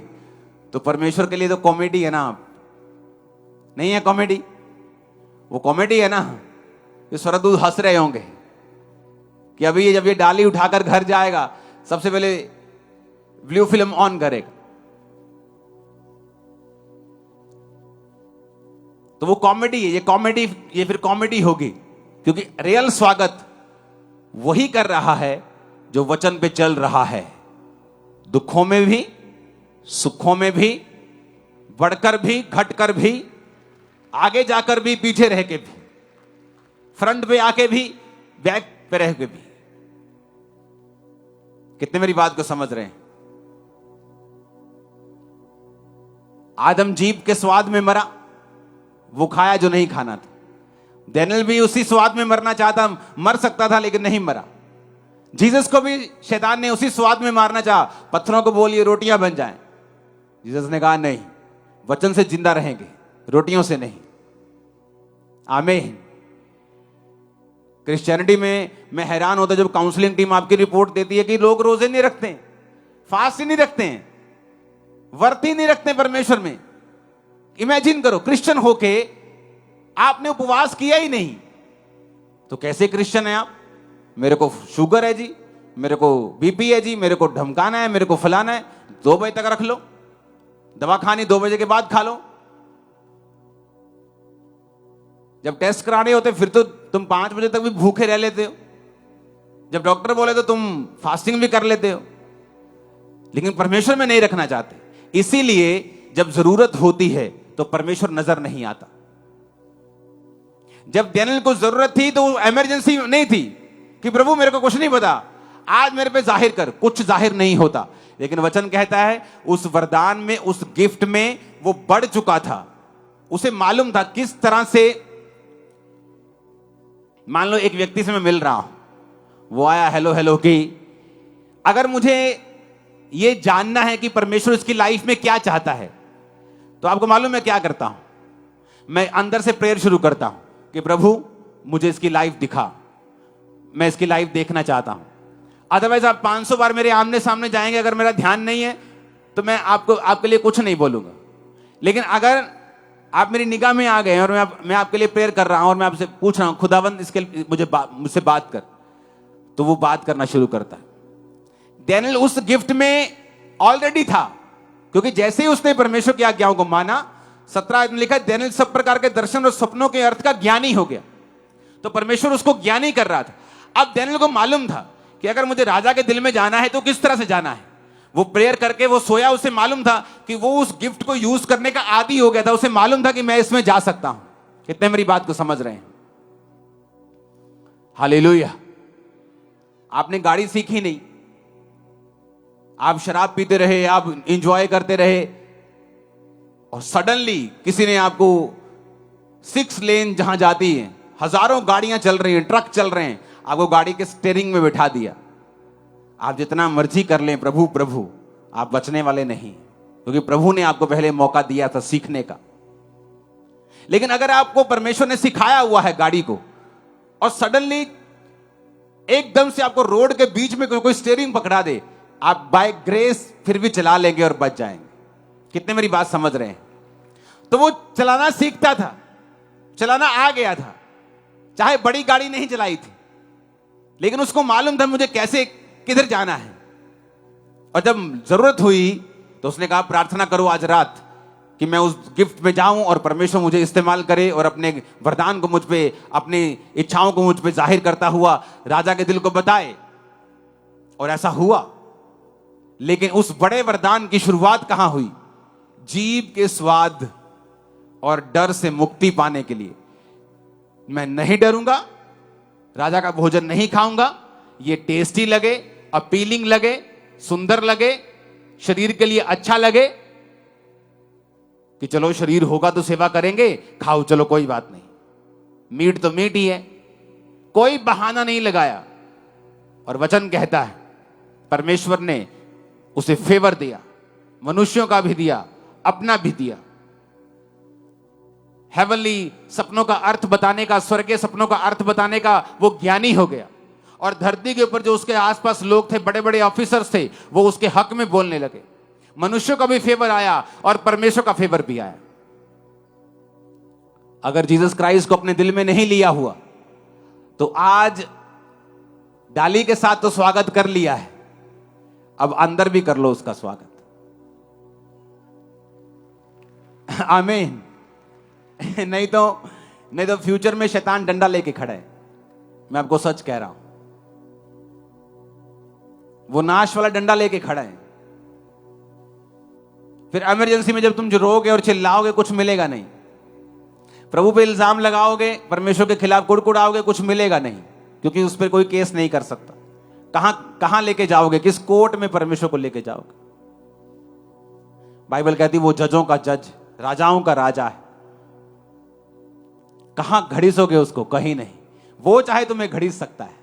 Speaker 1: तो परमेश्वर के लिए तो कॉमेडी है ना। आप नहीं है कॉमेडी? वो कॉमेडी है ना। ये स्वर्गदूत हंस रहे होंगे कि अभी जब ये डाली उठाकर घर जाएगा, सबसे पहले ब्लू फिल्म ऑन करेगा। तो वो कॉमेडी है, ये फिर कॉमेडी होगी, क्योंकि रियल स्वागत वही कर रहा है जो वचन पे चल रहा है। दुखों में भी, सुखों में भी, बढ़कर भी, घटकर भी, आगे जाकर भी, पीछे रह के भी, फ्रंट पे आके भी, बैक पे रह के भी। कितने मेरी बात को समझ रहे हैं? आदम जीभ के स्वाद में मरा, वो खाया जो नहीं खाना था। डैनियल भी उसी स्वाद में मरना चाहता, मर सकता था लेकिन नहीं मरा। जीसस को भी शैतान ने उसी स्वाद में मारना चाहा, पत्थरों को बोलिए रोटियां बन जाएं। जीसस ने कहा नहीं, वचन से जिंदा रहेंगे, रोटियों से नहीं। आमीन। क्रिश्चियनिटी में मैं हैरान होता जब काउंसलिंग टीम आपकी रिपोर्ट देती है कि लोग रोजे नहीं रखते, फास्ट ही नहीं रखते हैं, व्रत ही नहीं रखते परमेश्वर में। इमेजिन करो, क्रिश्चियन होके आपने उपवास किया ही नहीं, तो कैसे क्रिश्चियन है आप? मेरे को शुगर है जी, मेरे को बीपी है जी, मेरे को धमकाना है, मेरे को फलाना है, 2 बजे तक रख लो, दवा खानी 2 बजे के बाद खा लो। जब टेस्ट कराने होते फिर तो तुम 5 बजे तक भी भूखे रह लेते हो। जब डॉक्टर बोले तो तुम फास्टिंग भी कर लेते हो, लेकिन परमेश्वर में नहीं रखना चाहते। इसीलिए जब जरूरत होती है तो परमेश्वर नजर नहीं आता। जब डैनियल को जरूरत थी तो इमरजेंसी नहीं थी कि प्रभु मेरे को कुछ नहीं पता, आज मेरे पे जाहिर कर। कुछ जाहिर नहीं होता, लेकिन वचन कहता है उस वरदान में, उस गिफ्ट में वो बढ़ चुका था। उसे मालूम था किस तरह से। मान लो एक व्यक्ति से मैं मिल रहा हूं, वो आया हेलो हेलो की। अगर मुझे ये जानना है कि परमेश्वर इसकी लाइफ में क्या चाहता है, तो आपको मालूम है क्या करता हूं? मैं अंदर से प्रेयर शुरू करता हूं कि प्रभु मुझे इसकी लाइफ दिखा, मैं इसकी लाइफ देखना चाहता हूं। अदरवाइज आप 500 बार मेरे आमने सामने जाएंगे, अगर मेरा ध्यान नहीं है तो मैं आपके लिए कुछ नहीं बोलूंगा। लेकिन अगर आप मेरी निगाह में आ गए और मैं आपके लिए प्रेयर कर रहा हूं और मैं आपसे पूछ रहा हूं खुदावंद इसके मुझसे बात कर, तो वो बात करना शुरू करता है। डैनियल उस गिफ्ट में ऑलरेडी था, क्योंकि जैसे ही उसने परमेश्वर की आज्ञाओं को माना, 17 आयत में लिखा है डैनियल सब प्रकार के दर्शन और सपनों के अर्थ का ज्ञानी हो गया। तो परमेश्वर उसको ज्ञानी कर रहा था। अब डैनियल को मालूम था कि अगर मुझे राजा के दिल में जाना है तो किस तरह से जाना है। वो प्रेयर करके वो सोया, उसे मालूम था कि वो उस गिफ्ट को यूज करने का आदी हो गया था। उसे मालूम था कि मैं इसमें जा सकता हूं। कितने मेरी बात को समझ रहे हैं? हालेलुया। आपने गाड़ी सीखी नहीं, आप शराब पीते रहे, आप इंजॉय करते रहे, और सडनली किसी ने आपको 6 लेन जहां जाती है, हजारों गाड़ियां चल रही हैं, ट्रक चल रहे हैं, आपको गाड़ी के स्टीयरिंग में बिठा दिया। आप जितना मर्जी कर लें प्रभु प्रभु, आप बचने वाले नहीं, क्योंकि प्रभु ने आपको पहले मौका दिया था सीखने का। लेकिन अगर आपको परमेश्वर ने सिखाया हुआ है गाड़ी को, और सडनली एकदम से आपको रोड के बीच में कोई स्टीयरिंग पकड़ा दे, आप बाय ग्रेस फिर भी चला लेंगे और बच जाएंगे। कितने मेरी बात समझ रहे हैं? तो वो चलाना सीखता था, चलाना आ गया था, चाहे बड़ी गाड़ी नहीं चलाई थी, लेकिन उसको मालूम था मुझे कैसे किधर जाना है। और जब जरूरत हुई तो उसने कहा प्रार्थना करो आज रात कि मैं उस गिफ्ट में जाऊं और परमेश्वर मुझे इस्तेमाल करे और अपने वरदान को मुझ पे, अपनी इच्छाओं को मुझ पे जाहिर करता हुआ राजा के दिल को बताए। और ऐसा हुआ। लेकिन उस बड़े वरदान की शुरुआत कहां हुई? जीभ के स्वाद और डर से मुक्ति पाने के लिए। मैं नहीं डरूंगा, राजा का भोजन नहीं खाऊंगा, ये टेस्टी लगे, अपीलिंग लगे, सुंदर लगे, शरीर के लिए अच्छा लगे कि चलो शरीर होगा तो सेवा करेंगे, खाओ चलो कोई बात नहीं, मीट तो मीट ही है। कोई बहाना नहीं लगाया। और वचन कहता है परमेश्वर ने उसे फेवर दिया, मनुष्यों का भी दिया, अपना भी दिया। हेवनली सपनों का अर्थ बताने का, स्वर्गीय सपनों का अर्थ बताने का वो ज्ञानी हो गया। और धरती के ऊपर जो उसके आसपास लोग थे, बड़े बड़े ऑफिसर्स थे, वो उसके हक में बोलने लगे। मनुष्यों का भी फेवर आया और परमेश्वर का फेवर भी आया। अगर जीसस क्राइस्ट को अपने दिल में नहीं लिया हुआ तो आज डाली के साथ तो स्वागत कर लिया है, अब अंदर भी कर लो उसका स्वागत। आमीन। नहीं तो फ्यूचर में शैतान डंडा लेके खड़ा है। मैं आपको सच कह रहा हूं, वो नाश वाला डंडा लेके खड़ा है। फिर इमरजेंसी में जब तुम रोओगे और चिल्लाओगे, कुछ मिलेगा नहीं। प्रभु पे इल्जाम लगाओगे, परमेश्वर के खिलाफ कुड़कुड़ाओगे, कुछ मिलेगा नहीं, क्योंकि उस पर कोई केस नहीं कर सकता। कहां लेके जाओगे? किस कोर्ट में परमेश्वर को लेके जाओगे? बाइबल कहती वो जजों का जज, राजाओं का राजा है। कहां घड़ीसोगे उसको? कहीं नहीं। वो चाहे तुम्हें घड़ीस सकता है,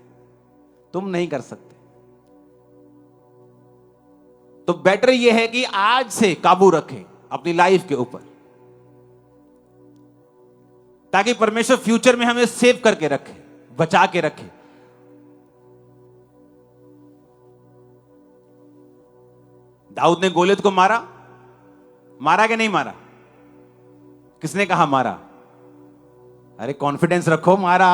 Speaker 1: तुम नहीं कर सकते। तो बेटर यह है कि आज से काबू रखें अपनी लाइफ के ऊपर, ताकि परमेश्वर फ्यूचर में हमें सेव करके रखे, बचा के रखे। दाऊद ने गोलियत को मारा कि नहीं मारा? किसने कहा मारा? अरे कॉन्फिडेंस रखो, मारा।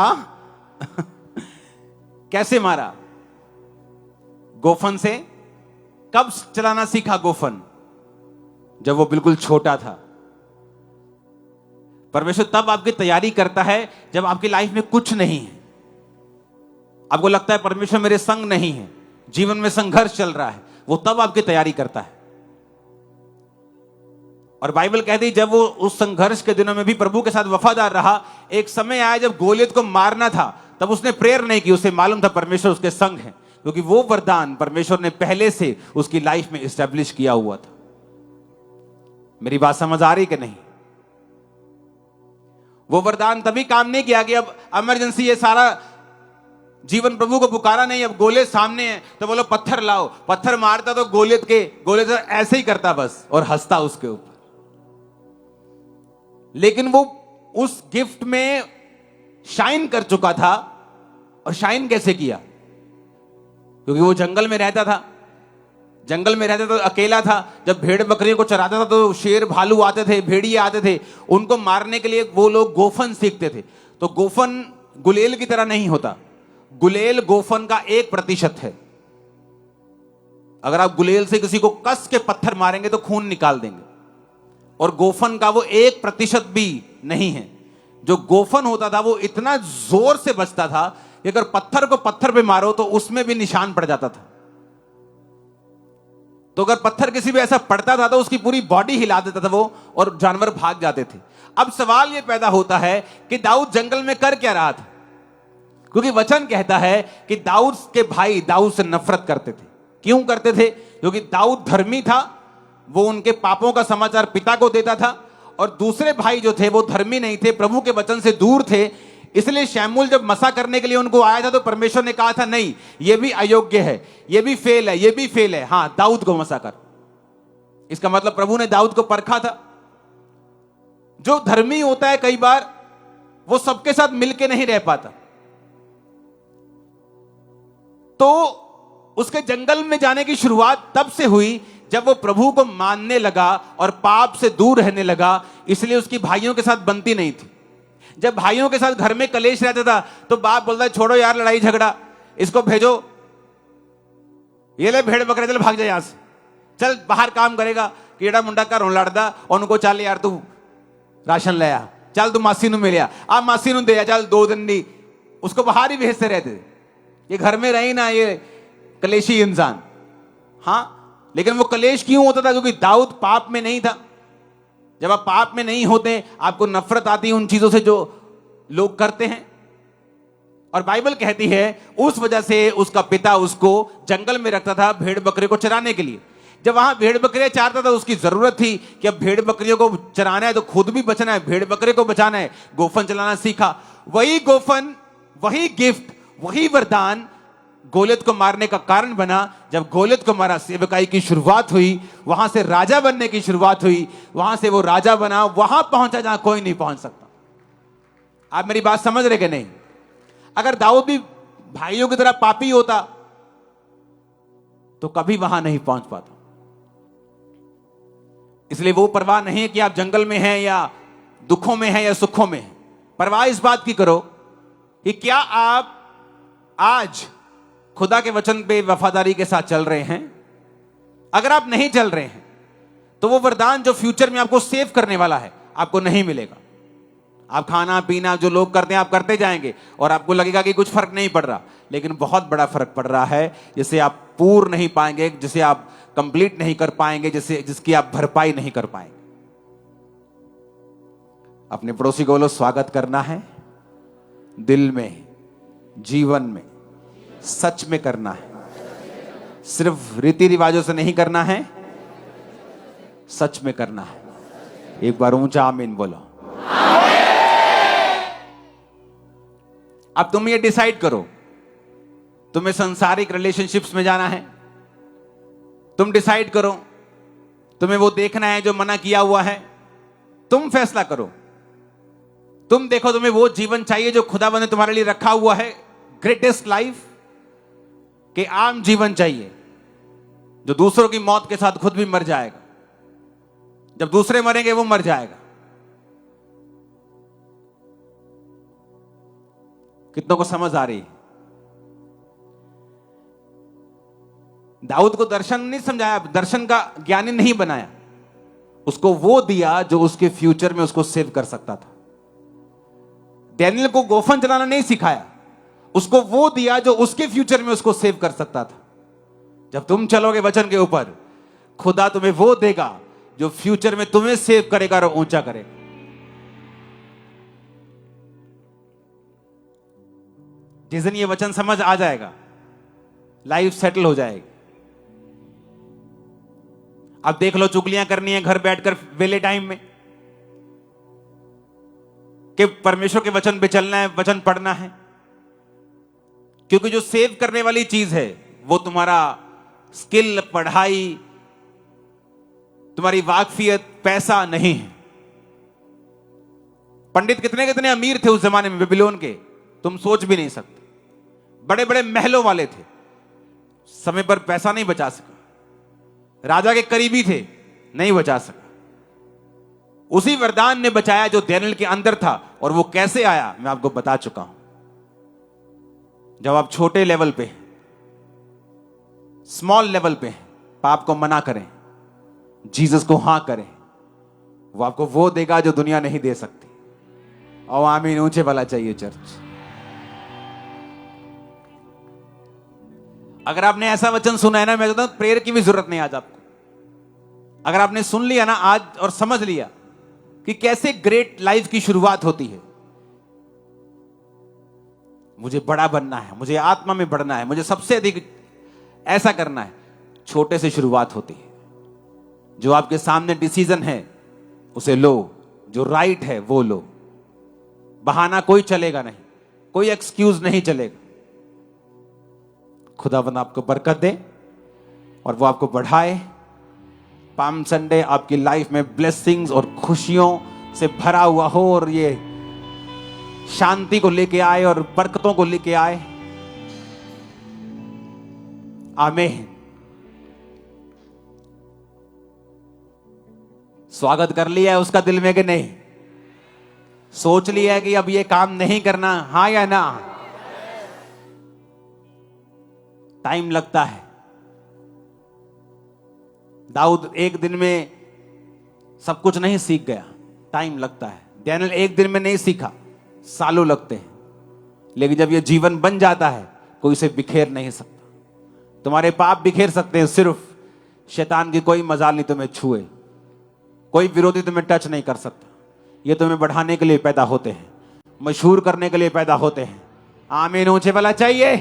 Speaker 1: कैसे मारा? गोफन से। कब चलाना सीखा गोफन? जब वो बिल्कुल छोटा था। परमेश्वर तब आपकी तैयारी करता है जब आपकी लाइफ में कुछ नहीं है, आपको लगता है परमेश्वर मेरे संग नहीं है, जीवन में संघर्ष चल रहा है, वो तब आपकी तैयारी करता है। और बाइबल कहती है जब वो उस संघर्ष के दिनों में भी प्रभु के साथ वफादार रहा, एक समय आया जब गोलियत को मारना था, तब उसने प्रेयर नहीं की। उसे मालूम था परमेश्वर उसके संग है, क्योंकि वो वरदान परमेश्वर ने पहले से उसकी लाइफ में एस्टेब्लिश किया हुआ था। मेरी बात समझ आ रही कि नहीं? वो वरदान तभी काम नहीं किया कि अब इमरजेंसी, ये सारा जीवन प्रभु को पुकारा नहीं, अब गोलियत सामने है तो बोलो पत्थर लाओ। पत्थर मारता तो गोलियत ऐसे ही करता बस, और हंसता उसके ऊपर। लेकिन वो उस गिफ्ट में शाइन कर चुका था। और शाइन कैसे किया? क्योंकि वो जंगल में रहता था, तो अकेला था। जब भेड़ बकरियों को चराता था तो शेर भालू आते थे, भेड़िए आते थे, उनको मारने के लिए वो लोग गोफन सीखते थे। तो गोफन गुलेल की तरह नहीं होता। गुलेल गोफन का 1% है। अगर आप गुलेल से किसी को कस के पत्थर मारेंगे तो खून निकाल देंगे, और गोफन का वो 1% भी नहीं है। जो गोफन होता था वो इतना जोर से बजता था कि अगर पत्थर को पत्थर पे मारो तो उसमें भी निशान पड़ जाता था। तो अगर पत्थर किसी भी ऐसा पड़ता था तो उसकी पूरी बॉडी हिला देता था वो, और जानवर भाग जाते थे। अब सवाल यह पैदा होता है कि दाऊद जंगल में कर क्या रहा था? क्योंकि वचन कहता है कि दाऊद के भाई दाऊद से नफरत करते थे। क्यों करते थे? क्योंकि दाऊद धर्मी था, वो उनके पापों का समाचार पिता को देता था, और दूसरे भाई जो थे वो धर्मी नहीं थे, प्रभु के वचन से दूर थे। इसलिए शमूएल जब मसा करने के लिए उनको आया था तो परमेश्वर ने कहा था नहीं, ये भी अयोग्य है, ये भी फेल है, ये भी फेल है, हां दाऊद को मसा कर। इसका मतलब प्रभु ने दाऊद को परखा था। जो धर्मी होता है कई बार वो सबके साथ मिलके नहीं रह पाता, तो उसके जंगल में जाने की शुरुआत तब से हुई जब वो प्रभु को मानने लगा और पाप से दूर रहने लगा। इसलिए उसकी भाइयों के साथ बनती नहीं थी। जब भाइयों के साथ घर में कलेश रहता था तो बाप बोलता है छोड़ो यार लड़ाई झगड़ा, इसको भेजो, ये ले भेड़ बकरे, चल भाग जा यहां से, चल बाहर काम करेगा, कीड़ा मुंडा का रोन लड़दा, और उनको चल यार तू राशन ले आ, चल तू मासी नु मिलिया, आ मासी नु दे आ, चल 2 दिन दी, उसको बाहर ही भेजते रहते थे। ये घर में रही ना ये कलेशी इंसान। हां, लेकिन वो कलेश क्यों होता था? क्योंकि दाऊद पाप में नहीं था। जब आप पाप में नहीं होते, आपको नफरत आती है उन चीजों से जो लोग करते हैं। और बाइबल कहती है उस वजह से उसका पिता उसको जंगल में रखता था भेड़ बकरे को चराने के लिए। जब वहां भेड़ बकरियां चारता था, उसकी जरूरत थी कि अब भेड़ बकरियों को चराना है तो खुद भी बचना है, भेड़ बकरे को बचाना है। गोफन चलाना सीखा। वही गोफन, वही गिफ्ट, वही वरदान गोलियत को मारने का कारण बना। जब गोलियत को मारा, सेवकाई की शुरुआत हुई, वहां से राजा बनने की शुरुआत हुई, वहां से वो राजा बना, वहां पहुंचा जहां कोई नहीं पहुंच सकता। आप मेरी बात समझ रहे कि नहीं? अगर दाऊद भी भाइयों की तरह पापी होता तो कभी वहां नहीं पहुंच पाता। इसलिए वो परवाह नहीं है कि आप जंगल में हैं या दुखों में हैं या सुखों में हैं। परवाह इस बात की करो कि क्या आप आज खुदा के वचन पे वफादारी के साथ चल रहे हैं। अगर आप नहीं चल रहे हैं तो वो वरदान जो फ्यूचर में आपको सेव करने वाला है आपको नहीं मिलेगा। आप खाना पीना जो लोग करते हैं आप करते जाएंगे और आपको लगेगा कि कुछ फर्क नहीं पड़ रहा, लेकिन बहुत बड़ा फर्क पड़ रहा है, जिसे आप पूर्ण नहीं पाएंगे, जिसे आप कंप्लीट नहीं कर पाएंगे, जिसकी आप भरपाई नहीं कर पाएंगे। अपने पड़ोसी को बोलो, स्वागत करना है दिल में, जीवन में, सच में करना है। सिर्फ रीति रिवाजों से नहीं करना है, सच में करना है। एक बार ऊंचा आमीन बोलो। अब तुम ये डिसाइड करो, तुम्हें सांसारिक रिलेशनशिप्स में जाना है। तुम डिसाइड करो, तुम्हें वो देखना है जो मना किया हुआ है। तुम फैसला करो। तुम देखो, तुम्हें वो जीवन चाहिए जो खुदावंद ने तुम्हारे लिए रखा हुआ है, ग्रेटेस्ट लाइफ, कि आम जीवन चाहिए जो दूसरों की मौत के साथ खुद भी मर जाएगा। जब दूसरे मरेंगे वो मर जाएगा। कितनों को समझ आ रही है? दाऊद को दर्शन नहीं समझाया, दर्शन का ज्ञानी नहीं बनाया, उसको वो दिया जो उसके फ्यूचर में उसको सेव कर सकता था। डैनियल को गोफन चलाना नहीं सिखाया, उसको वो दिया जो उसके फ्यूचर में उसको सेव कर सकता था। जब तुम चलोगे वचन के ऊपर, खुदा तुम्हें वो देगा जो फ्यूचर में तुम्हें सेव करेगा और ऊंचा करेगा। जिस दिन ये वचन समझ आ जाएगा, लाइफ सेटल हो जाएगी। अब देख लो, चुगलियां करनी है घर बैठकर वेले टाइम में, कि परमेश्वर के वचन पे चलना है, वचन पढ़ना है। क्योंकि जो सेव करने वाली चीज है वो तुम्हारा स्किल, पढ़ाई, तुम्हारी वाकफियत, पैसा नहीं है। पंडित कितने कितने अमीर थे उस जमाने में बेबीलोन के, तुम सोच भी नहीं सकते। बड़े बड़े महलों वाले थे, समय पर पैसा नहीं बचा सका। राजा के करीबी थे, नहीं बचा सका। उसी वरदान ने बचाया जो डैनियल के अंदर था। और वो कैसे आया मैं आपको बता चुका हूं। जब आप छोटे लेवल पे, स्मॉल लेवल पे पाप को मना करें, जीसस को हां करें, वो आपको वो देगा जो दुनिया नहीं दे सकती। और आमीन ऊंचे वाला चाहिए चर्च। अगर आपने ऐसा वचन सुना है ना, मैं कहता हूं प्रेयर की भी जरूरत नहीं आज आपको। अगर आपने सुन लिया ना आज और समझ लिया कि कैसे ग्रेट लाइफ की शुरुआत होती है, मुझे बड़ा बनना है, मुझे आत्मा में बढ़ना है, मुझे सबसे अधिक ऐसा करना है, छोटे से शुरुआत होती है। जो आपके सामने डिसीजन है उसे लो, जो राइट है वो लो। बहाना कोई चलेगा नहीं, कोई एक्सक्यूज नहीं चलेगा। खुदावंद आपको बरकत दे और वो आपको बढ़ाए। पाम संडे आपकी लाइफ में ब्लेसिंग्स और खुशियों से भरा हुआ हो और ये शांति को लेके आए और बरकतों को लेके आए। आमीन। स्वागत कर लिया है उसका दिल में कि नहीं? सोच लिया है कि अब ये काम नहीं करना, हां या ना? टाइम लगता है। दाऊद एक दिन में सब कुछ नहीं सीख गया, टाइम लगता है। डैनियल एक दिन में नहीं सीखा, सालों लगते हैं। लेकिन जब ये जीवन बन जाता है, कोई इसे बिखेर नहीं सकता। तुम्हारे पाप बिखेर सकते हैं, सिर्फ शैतान की कोई मजाल नहीं तुम्हें छुए। कोई विरोधी तुम्हें टच नहीं कर सकता। ये तुम्हें बढ़ाने के लिए पैदा होते हैं, मशहूर करने के लिए पैदा होते हैं, आमीन ऊंचे वाला चाहिए।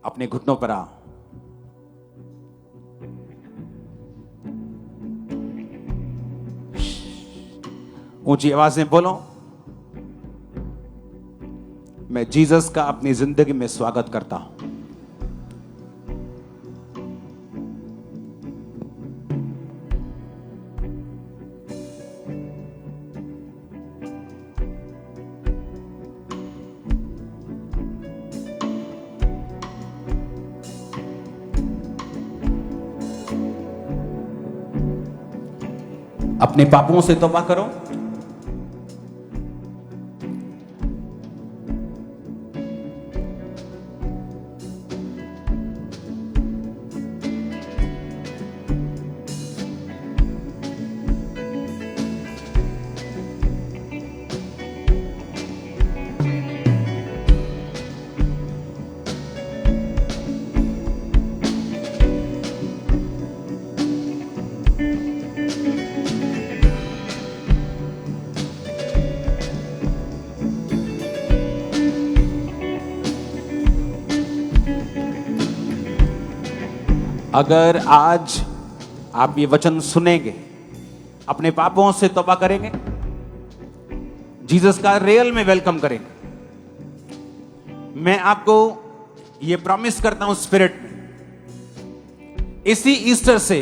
Speaker 1: अपने घुटनों पर आओ। ऊंची आवाज में बोलो, मैं जीसस का अपनी जिंदगी में स्वागत करता हूं। अपने पापों से तौबा करो। अगर आज आप ये वचन सुनेंगे, अपने पापों से तौबा करेंगे, जीसस का रियल में वेलकम करेंगे, मैं आपको ये प्रॉमिस करता हूं स्पिरिट में, इसी ईस्टर से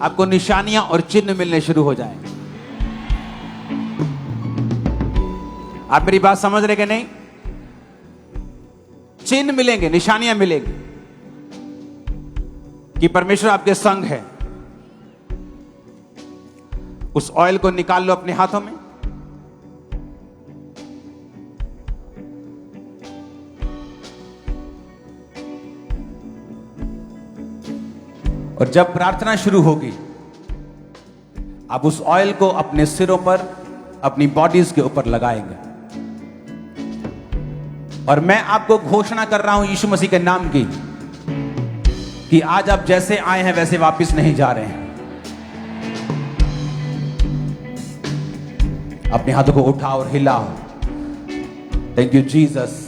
Speaker 1: आपको निशानियां और चिन्ह मिलने शुरू हो जाएंगे। आप मेरी बात समझ रहे कि नहीं? चिन्ह मिलेंगे, निशानियां मिलेंगी कि परमेश्वर आपके संग है। उस ऑयल को निकाल लो अपने हाथों में। और जब प्रार्थना शुरू होगी, आप उस ऑयल को अपने सिरों पर, अपनी बॉडीज के ऊपर लगाएंगे। और मैं आपको घोषणा कर रहा हूं यीशु मसीह के नाम की, कि आज आप जैसे आए हैं वैसे वापस नहीं जा रहे हैं। अपने हाथों को उठाओ और हिलाओ। Thank you Jesus.